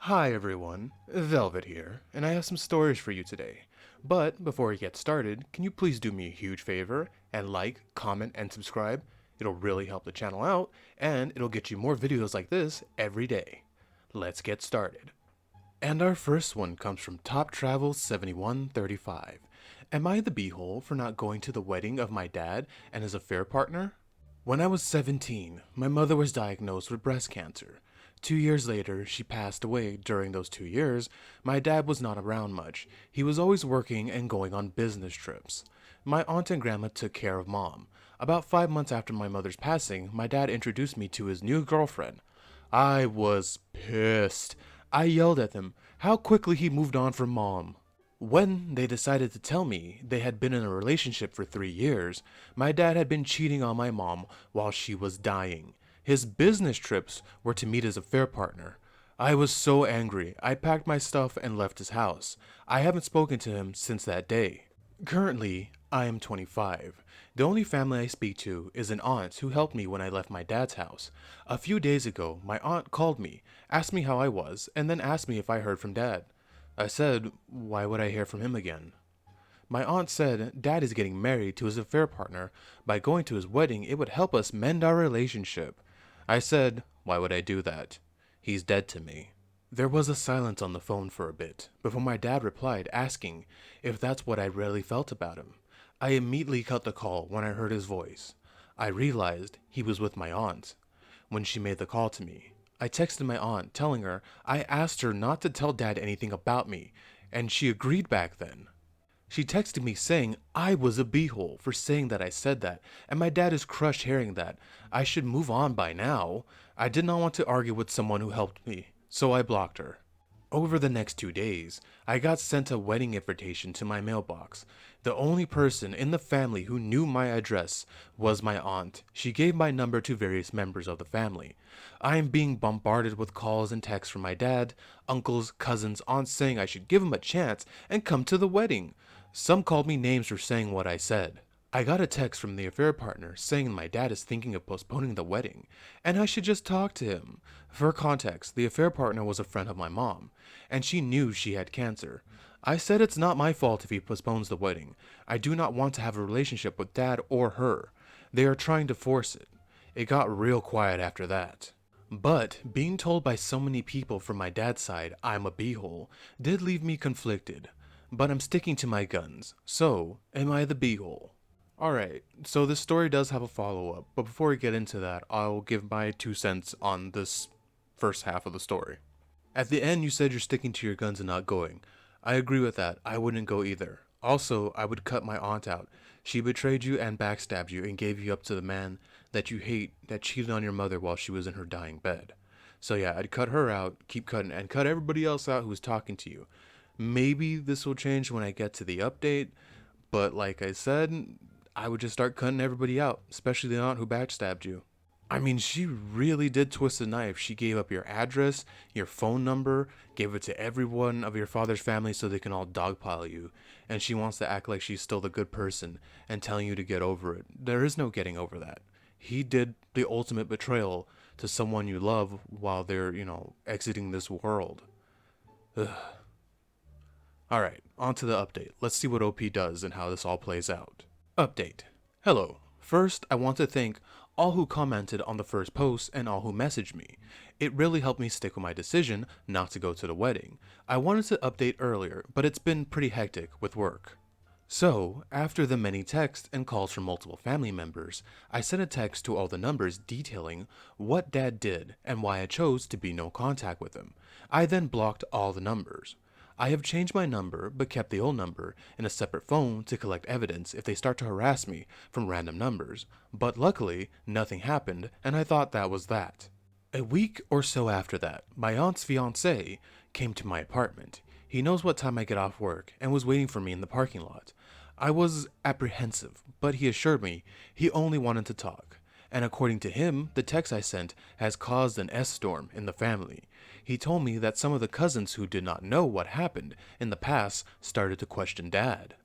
Hi everyone, Velvet here, and I have some stories for you today. But before we get started, can you please do me a huge favor and like, comment, and subscribe? It'll really help the channel out, and it'll get you more videos like this every day. Let's get started. And our first one comes from Top Travel 7135. Am I the beehole for not going to the wedding of my dad and his affair partner? When I was 17, my mother was diagnosed with breast cancer. 2 years later, she passed away. During those 2 years, my dad was not around much. He was always working and going on business trips. My aunt and grandma took care of mom. About 5 months after my mother's passing, my dad introduced me to his new girlfriend. I was pissed. I yelled at him how quickly he moved on from mom. When they decided to tell me they had been in a relationship for 3 years, my dad had been cheating on my mom while she was dying. His business trips were to meet his affair partner. I was so angry, I packed my stuff and left his house. I haven't spoken to him since that day. Currently, I am 25. The only family I speak to is an aunt who helped me when I left my dad's house. A few days ago, my aunt called me, asked me how I was, and then asked me if I heard from dad. I said, why would I hear from him again? My aunt said dad is getting married to his affair partner. By going to his wedding, it would help us mend our relationship. I said, why would I do that? He's dead to me. There was a silence on the phone for a bit before my dad replied, asking if that's what I really felt about him. I immediately cut the call when I heard his voice. I realized he was with my aunt. When she made the call to me, I texted my aunt telling her I asked her not to tell dad anything about me, and she agreed back then. She texted me saying I was a beehole for saying that I said that, and my dad is crushed hearing that. I should move on by now. I did not want to argue with someone who helped me, so I blocked her. Over the next 2 days, I got sent a wedding invitation to my mailbox. The only person in the family who knew my address was my aunt. She gave my number to various members of the family. I am being bombarded with calls and texts from my dad, uncles, cousins, aunts saying I should give him a chance and come to the wedding. Some called me names for saying what I said. I got a text from the affair partner saying my dad is thinking of postponing the wedding, and I should just talk to him. For context, the affair partner was a friend of my mom, and she knew she had cancer. I said it's not my fault if he postpones the wedding. I do not want to have a relationship with dad or her. They are trying to force it. It got real quiet after that. But being told by so many people from my dad's side I'm a beehole did leave me conflicted. But I'm sticking to my guns. So, am I the beehole? Alright, so this story does have a follow-up, but before we get into that, I'll give my 2 cents on this first half of the story. At the end, you said you're sticking to your guns and not going. I agree with that. I wouldn't go either. Also, I would cut my aunt out. She betrayed you and backstabbed you and gave you up to the man that you hate that cheated on your mother while she was in her dying bed. So yeah, I'd cut her out, keep cutting, and cut everybody else out who was talking to you. Maybe this will change when I get to the update, but like I said, I would just start cutting everybody out, especially the aunt who backstabbed you. I mean, she really did twist the knife. She gave up your address, your phone number, gave it to everyone of your father's family so they can all dogpile you. And she wants to act like she's still the good person and telling you to get over it. There is no getting over that. He did the ultimate betrayal to someone you love while they're, exiting this world. Ugh. Alright, on to the update. Let's see what OP does and how this all plays out. Update. Hello. First, I want to thank all who commented on the first post and all who messaged me. It really helped me stick with my decision not to go to the wedding. I wanted to update earlier, but it's been pretty hectic with work. So, after the many texts and calls from multiple family members, I sent a text to all the numbers detailing what dad did and why I chose to be no contact with him. I then blocked all the numbers. I have changed my number but kept the old number in a separate phone to collect evidence if they start to harass me from random numbers, but luckily nothing happened and I thought that was that. A week or so after that, my aunt's fiancé came to my apartment. He knows what time I get off work and was waiting for me in the parking lot. I was apprehensive, but he assured me he only wanted to talk. And according to him, the text I sent has caused an S-storm in the family. He told me that some of the cousins who did not know what happened in the past started to question dad.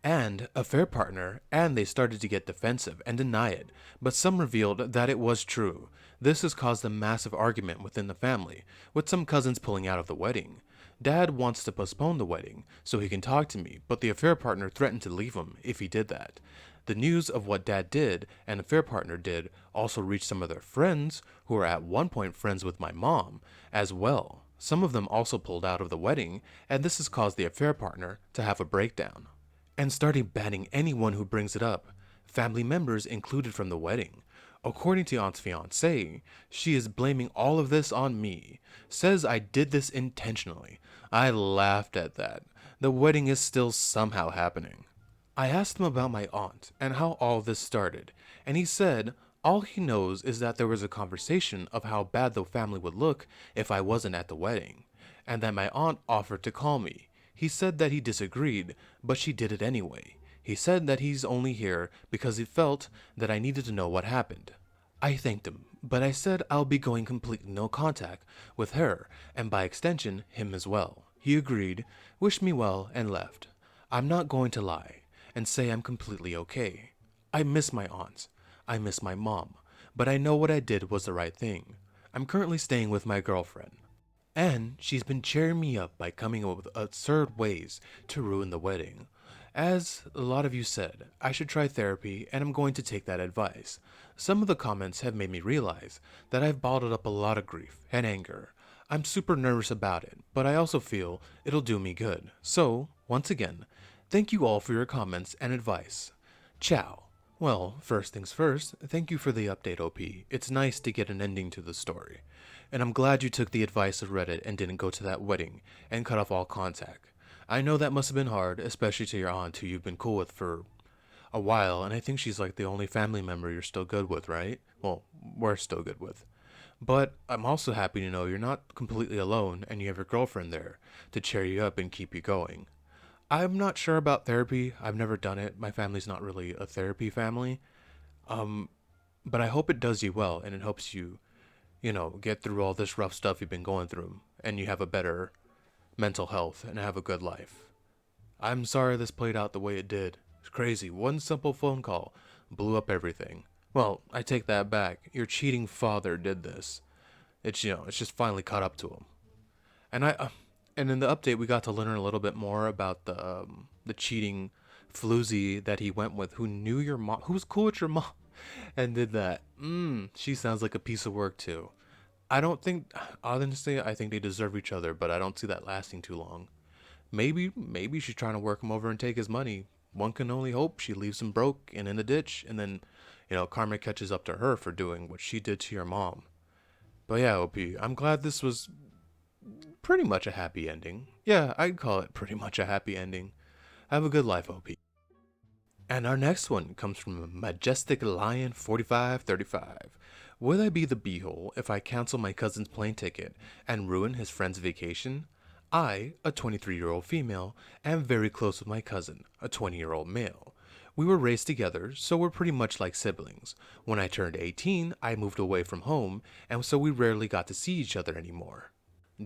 And affair partner, and they started to get defensive and deny it, but some revealed that it was true. This has caused a massive argument within the family, with some cousins pulling out of the wedding. Dad wants to postpone the wedding so he can talk to me, but the affair partner threatened to leave him if he did that. The news of what Dad did and affair partner did also reached some of their friends, who were at one point friends with my mom, as well. Some of them also pulled out of the wedding, and this has caused the affair partner to have a breakdown and starting banning anyone who brings it up, family members included from the wedding. According to Aunt's fiancé, she is blaming all of this on me, says I did this intentionally. I laughed at that. The wedding is still somehow happening. I asked him about my aunt and how all this started, and he said all he knows is that there was a conversation of how bad the family would look if I wasn't at the wedding, and that my aunt offered to call me. He said that he disagreed, but she did it anyway. He said that he's only here because he felt that I needed to know what happened. I thanked him, but I said I'll be going completely no contact with her, and by extension, him as well. He agreed, wished me well, and left. I'm not going to lie and say I'm completely okay. I miss my aunts. I miss my mom, but I know what I did was the right thing. I'm currently staying with my girlfriend, and she's been cheering me up by coming up with absurd ways to ruin the wedding. As a lot of you said, I should try therapy, and I'm going to take that advice. Some of the comments have made me realize that I've bottled up a lot of grief and anger. I'm super nervous about it, but I also feel it'll do me good. So, once again, thank you all for your comments and advice. Ciao. Well, first things first, thank you for the update, OP. It's nice to get an ending to the story. And I'm glad you took the advice of Reddit and didn't go to that wedding and cut off all contact. I know that must have been hard, especially to your aunt who you've been cool with for a while, and I think she's like the only family member you're still good with, right? Well, we're still good with. But I'm also happy to know you're not completely alone and you have your girlfriend there to cheer you up and keep you going. I'm not sure about therapy. I've never done it. My family's not really a therapy family. But I hope it does you well and it helps you, get through all this rough stuff you've been going through and you have a better mental health and have a good life. I'm sorry this played out the way it did. It's crazy. One simple phone call blew up everything. Well, I take that back. Your cheating father did this. It's just finally caught up to him. And in the update, we got to learn a little bit more about the cheating floozy that he went with, who knew your mom, who was cool with your mom, and did that. She sounds like a piece of work too. I don't think, honestly, I think they deserve each other, but I don't see that lasting too long. Maybe she's trying to work him over and take his money. One can only hope she leaves him broke and in a ditch, and then, karma catches up to her for doing what she did to your mom. But yeah, OP, I'm glad this was pretty much a happy ending. Yeah, I'd call it pretty much a happy ending. Have a good life, OP. And our next one comes from Majestic Lion 4535. Would I be the beehole if I cancel my cousin's plane ticket and ruin his friend's vacation? I, a 23-year-old female, am very close with my cousin, a 20-year-old male. We were raised together, so we're pretty much like siblings. When I turned 18, I moved away from home, and so we rarely got to see each other anymore.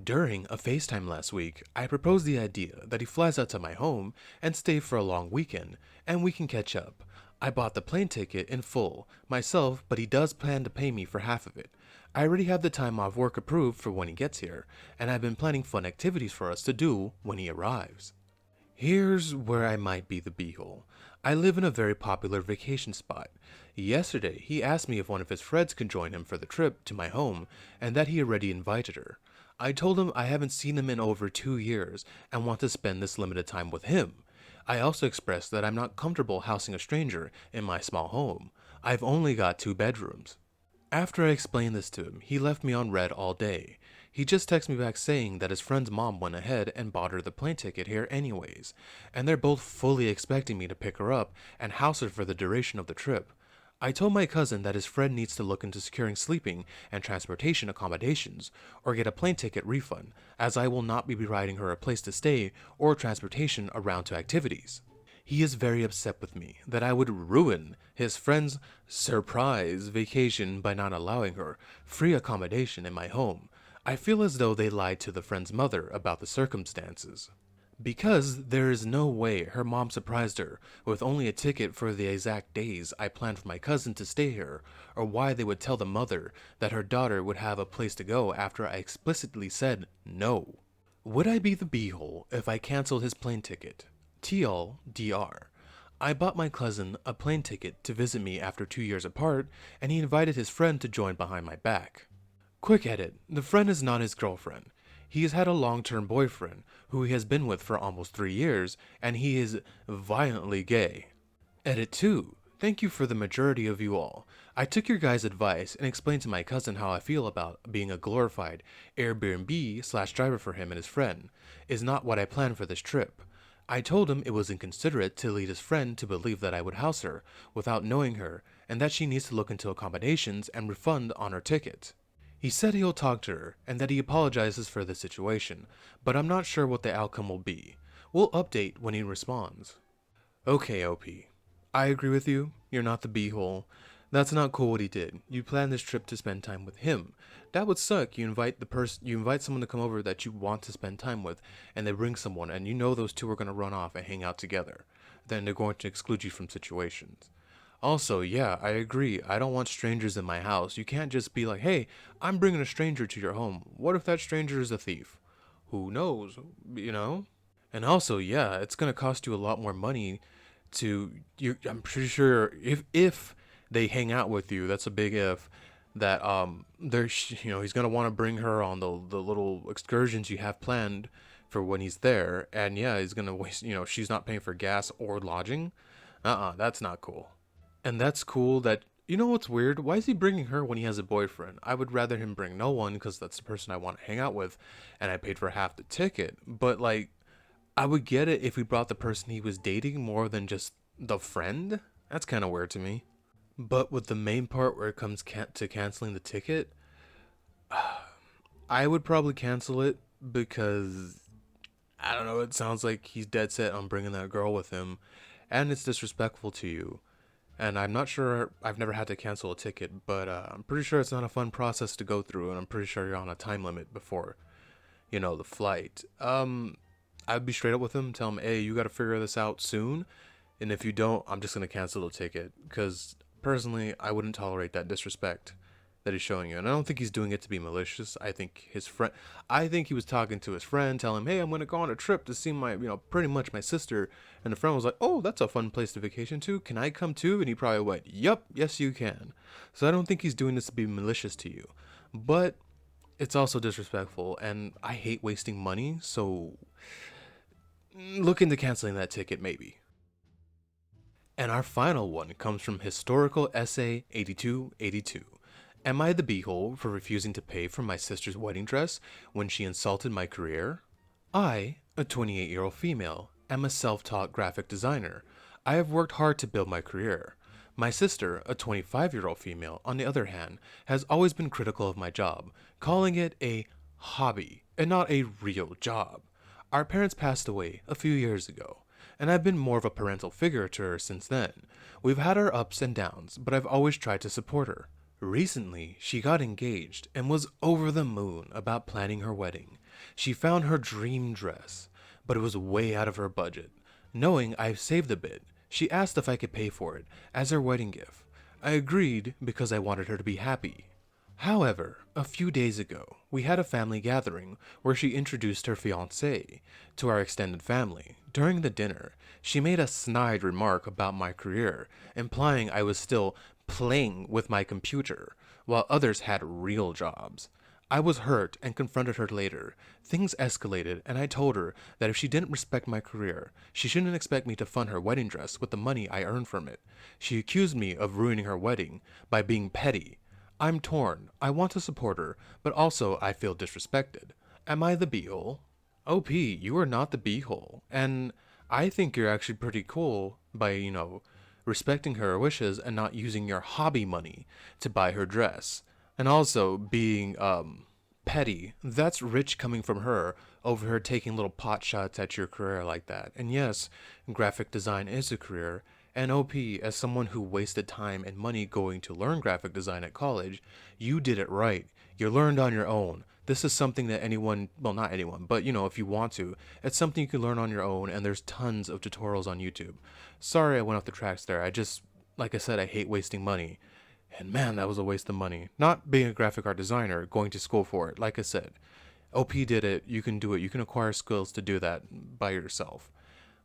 During a FaceTime last week, I proposed the idea that he flies out to my home and stay for a long weekend, and we can catch up. I bought the plane ticket in full, myself, but he does plan to pay me for half of it. I already have the time off work approved for when he gets here, and I've been planning fun activities for us to do when he arrives. Here's where I might be the beehole. I live in a very popular vacation spot. Yesterday, he asked me if one of his friends could join him for the trip to my home, and that he already invited her. I told him I haven't seen him in over 2 years and want to spend this limited time with him. I also expressed that I'm not comfortable housing a stranger in my small home. I've only got 2 bedrooms. After I explained this to him, he left me on red all day. He just texted me back saying that his friend's mom went ahead and bought her the plane ticket here anyways, and they're both fully expecting me to pick her up and house her for the duration of the trip. I told my cousin that his friend needs to look into securing sleeping and transportation accommodations or get a plane ticket refund, as I will not be providing her a place to stay or transportation around to activities. He is very upset with me that I would ruin his friend's surprise vacation by not allowing her free accommodation in my home. I feel as though they lied to the friend's mother about the circumstances. Because there is no way her mom surprised her with only a ticket for the exact days I planned for my cousin to stay here, or why they would tell the mother that her daughter would have a place to go after I explicitly said no. Would I be the beehole if I canceled his plane ticket? TLDR. I bought my cousin a plane ticket to visit me after 2 years apart, and he invited his friend to join behind my back. Quick edit, the friend is not his girlfriend. He has had a long-term boyfriend, who he has been with for almost 3 years, and he is violently gay. Edit 2. Thank you for the majority of you all. I took your guys' advice and explained to my cousin how I feel about being a glorified Airbnb/driver for him and his friend. Is not what I planned for this trip. I told him it was inconsiderate to lead his friend to believe that I would house her without knowing her, and that she needs to look into accommodations and refund on her ticket. He said he'll talk to her and that he apologizes for the situation, but I'm not sure what the outcome will be. We'll update when he responds. Okay, OP. I agree with you. You're not the beehole. That's not cool what he did. You planned this trip to spend time with him. That would suck. You invite someone to come over that you want to spend time with, and they bring someone, and you know those two are going to run off and hang out together. Then they're going to exclude you from situations. Also, yeah, I agree. I don't want strangers in my house. You can't just be like, hey, I'm bringing a stranger to your home. What if that stranger is a thief? Who knows, you know? And also, yeah, it's going to cost you a lot more money I'm pretty sure if they hang out with you, that's a big if, that he's going to want to bring her on the little excursions you have planned for when he's there. And yeah, he's going to waste, she's not paying for gas or lodging. That's not cool. And that's cool that, you know what's weird? Why is he bringing her when he has a boyfriend? I would rather him bring no one because that's the person I want to hang out with and I paid for half the ticket. But like, I would get it if we brought the person he was dating more than just the friend. That's kind of weird to me. But with the main part where it comes to canceling the ticket, I would probably cancel it because, I don't know, it sounds like he's dead set on bringing that girl with him and it's disrespectful to you. And I'm not sure, I've never had to cancel a ticket, but I'm pretty sure it's not a fun process to go through, and I'm pretty sure you're on a time limit before, the flight. I'd be straight up with him, tell him, hey, you got to figure this out soon, and if you don't, I'm just going to cancel the ticket, because personally, I wouldn't tolerate that disrespect that he's showing you, and I don't think he's doing it to be malicious. I think he was talking to his friend, telling him, hey, I'm going to go on a trip to see my, pretty much my sister, and the friend was like, oh, that's a fun place to vacation to, can I come too? And he probably went, yep, yes you can. So I don't think he's doing this to be malicious to you, but it's also disrespectful, and I hate wasting money, so look into canceling that ticket maybe. And our final one comes from Historical Essay 8282. Am I the beehole for refusing to pay for my sister's wedding dress when she insulted my career? I, a 28-year-old female, am a self-taught graphic designer. I have worked hard to build my career. My sister, a 25-year-old female, on the other hand, has always been critical of my job, calling it a hobby and not a real job. Our parents passed away a few years ago, and I've been more of a parental figure to her since then. We've had our ups and downs, but I've always tried to support her. Recently, she got engaged and was over the moon about planning her wedding. She found her dream dress, but it was way out of her budget. Knowing I've saved a bit, she asked if I could pay for it as her wedding gift. I agreed because I wanted her to be happy. However, a few days ago, we had a family gathering where she introduced her fiancé to our extended family. During the dinner, she made a snide remark about my career, implying I was still playing with my computer, while others had real jobs. I was hurt and confronted her later. Things escalated, and I told her that if she didn't respect my career, she shouldn't expect me to fund her wedding dress with the money I earned from it. She accused me of ruining her wedding by being petty. I'm torn. I want to support her, but also I feel disrespected. Am I the beehole? OP, you are not the beehole, and I think you're actually pretty cool by, respecting her wishes and not using your hobby money to buy her dress. And also being, petty. That's rich coming from her over her taking little pot shots at your career like that. And yes, graphic design is a career. And OP, as someone who wasted time and money going to learn graphic design at college, you did it right. You learned on your own. This is something that anyone, well, not anyone, but if you want to, it's something you can learn on your own, and there's tons of tutorials on YouTube. Sorry I went off the tracks there. Like I said, I hate wasting money. And man, that was a waste of money. Not being a graphic art designer, going to school for it. Like I said, OP did it. You can do it. You can acquire skills to do that by yourself.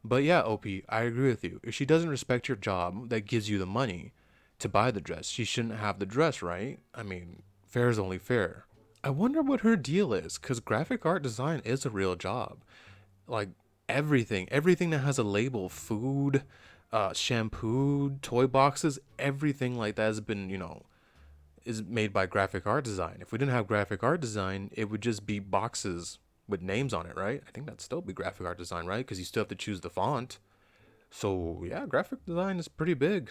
But yeah, OP, I agree with you. If she doesn't respect your job that gives you the money to buy the dress, she shouldn't have the dress, right? I mean, fair is only fair. I wonder what her deal is, because graphic art design is a real job. Like everything that has a label, food, shampoo, toy boxes, everything like that has been, is made by graphic art design. If we didn't have graphic art design, it would just be boxes with names on it, right? I think that'd still be graphic art design, right? Because you still have to choose the font. So yeah, graphic design is pretty big.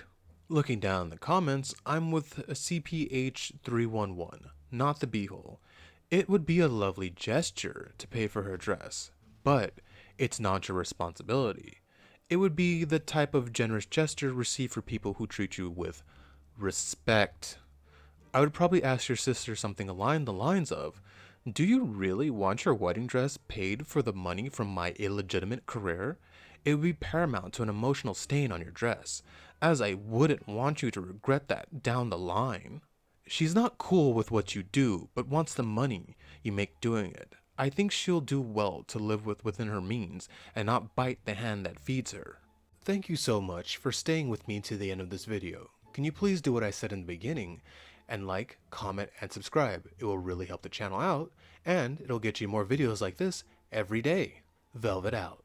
Looking down the comments, I'm with a CPH311, not the beehole. It would be a lovely gesture to pay for her dress, but it's not your responsibility. It would be the type of generous gesture received for people who treat you with respect. I would probably ask your sister something along the lines of, do you really want your wedding dress paid for the money from my illegitimate career? It would be paramount to an emotional stain on your dress, as I wouldn't want you to regret that down the line. She's not cool with what you do, but wants the money you make doing it. I think she'll do well to live within her means and not bite the hand that feeds her. Thank you so much for staying with me to the end of this video. Can you please do what I said in the beginning and like, comment, and subscribe? It will really help the channel out, and it'll get you more videos like this every day. Velvet out.